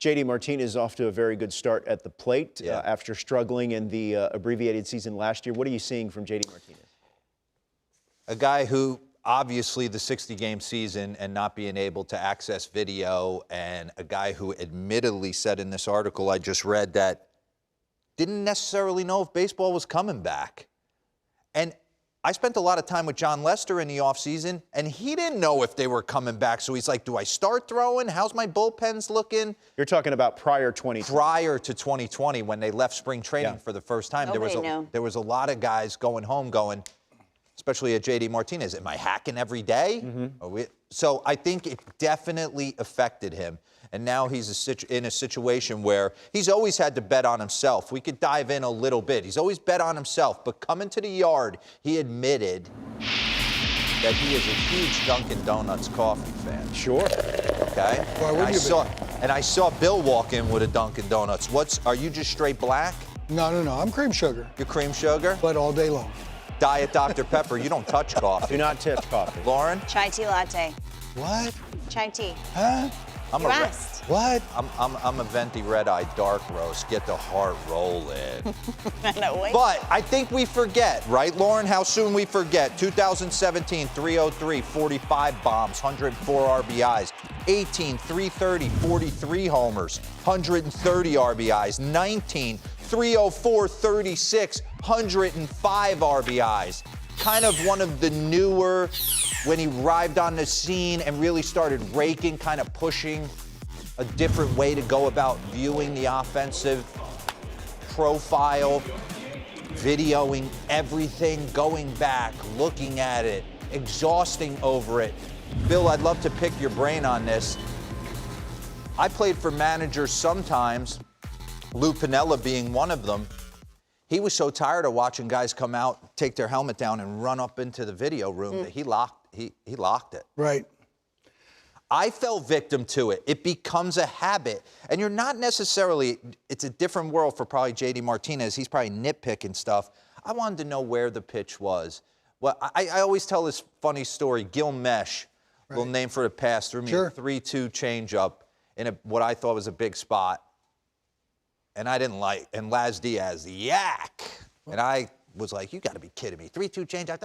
JD Martinez is off to a very good start at the plate after struggling in the abbreviated season last year. What are you seeing from JD Martinez? A guy who obviously the 60-game season and not being able to access video, and a guy who admittedly said in this article I just read that didn't necessarily know if baseball was coming back. And I spent a lot of time with John Lester in the offseason, and he didn't know if they were coming back. So he's like, do I start throwing? How's my bullpens looking? You're talking about prior 2020. Prior to 2020, when they left spring training for the first time, there was a lot of guys going home going, especially at JD Martinez, am I hacking every day? So I think it definitely affected him. And now he's in a situation where he's always had to bet on himself. We could dive in a little bit. He's always bet on himself. But coming to the yard, he admitted that he is a huge Dunkin' Donuts coffee fan. Sure. Okay? And I saw Bill walk in with a Dunkin' Donuts. Are you just straight black? No. I'm cream sugar. You're cream sugar? But all day long. Diet Dr. Pepper. You don't touch coffee. Do not touch coffee. Lauren? Chai tea latte. What? Chai tea. Huh? What? I'm a venti red eye dark roast. Get the heart rolling. No, wait. But I think we forget, right, Lauren? How soon we forget? 2017, 303, 45 bombs, 104 RBIs. 18, 330, 43 homers, 130 RBIs. 19, 304, 36, 105 RBIs. Kind of one of the newer, when he arrived on the scene and really started raking, kind of pushing a different way to go about viewing the offensive profile, videoing everything, going back, looking at it, exhausting over it. Bill, I'd love to pick your brain on this. I played for managers sometimes, Lou Piniella being one of them. He was so tired of watching guys come out, take their helmet down, and run up into the video room that he locked it. Right. I fell victim to it. It becomes a habit. And you're not necessarily, it's a different world for probably JD Martinez. He's probably nitpicking stuff. I wanted to know where the pitch was. Well, I always tell this funny story. Gil Mesh, little name for the pass, threw me a 3-2 changeup in what I thought was a big spot. And I didn't like, and Laz Diaz, yak. And I was like, you got to be kidding me. 3-2 change. And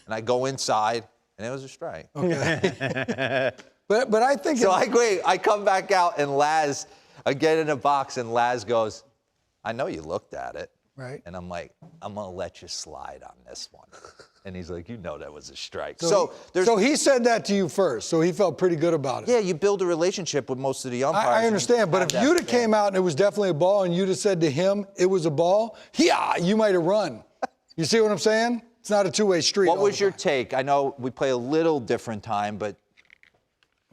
I go inside, and it was a strike. Okay. but I think. So I come back out, and Laz, I get in a box, and Laz goes, I know you looked at it. Right. And I'm like, I'm going to let you slide on this one. And he's like, you know that was a strike. So he said that to you first, so he felt pretty good about it. Yeah, you build a relationship with most of the umpires. I understand, but if you'd have came out and it was definitely a ball and you'd have said to him it was a ball, you might have run. You see what I'm saying? It's not a two-way street. What was your take? I know we play a little different time, but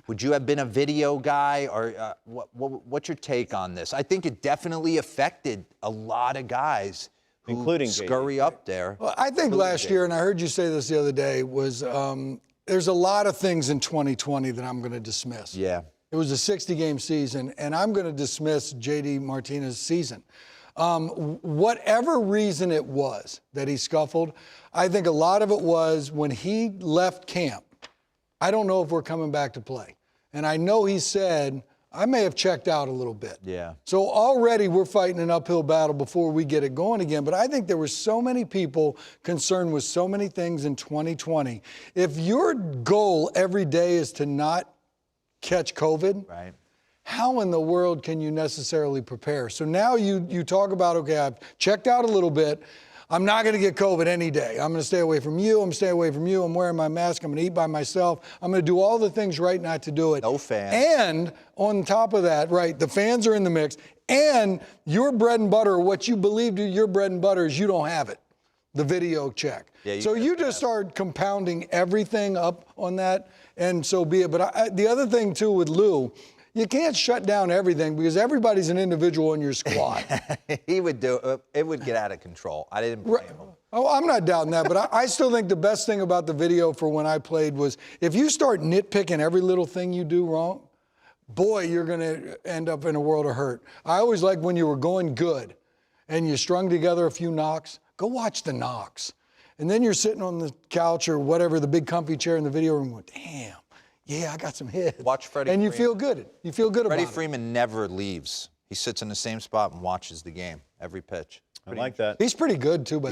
would you have been a video guy, or what's your take on this? I think it definitely affected a lot of guys, including scurry up there. Well, I think last year, and I heard you say this the other day, was there's a lot of things in 2020 that I'm going to dismiss. Yeah. It was a 60-game season, and I'm going to dismiss JD Martinez's season. Whatever reason it was that he scuffled, I think a lot of it was when he left camp. I don't know if we're coming back to play. And I know he said, I may have checked out a little bit. Yeah. So already we're fighting an uphill battle before we get it going again. But I think there were so many people concerned with so many things in 2020. If your goal every day is to not catch COVID, right, how in the world can you necessarily prepare? So now you talk about, okay, I've checked out a little bit. I'm not going to get COVID any day. I'm going to stay away from you. I'm staying away from you. I'm wearing my mask. I'm going to eat by myself. I'm going to do all the things right not to do it. No fans. And on top of that, right, the fans are in the mix. And your bread and butter, what you believe to your bread and butter is you don't have it, the video check. Yeah, so you just start compounding everything up on that, and so be it. But the other thing, too, with Lou, you can't shut down everything because everybody's an individual in your squad. He would do it would get out of control. I didn't blame him. Oh, I'm not doubting that, but I still think the best thing about the video for when I played was if you start nitpicking every little thing you do wrong, boy, you're going to end up in a world of hurt. I always liked when you were going good and you strung together a few knocks, go watch the knocks. And then you're sitting on the couch or whatever, the big comfy chair in the video room going, damn, yeah, I got some hits. Watch Freddie and you Freeman. feel good. You feel good Freddie about it. Freeman never leaves. He sits in the same spot and watches the game every pitch. I like that. He's pretty good too, but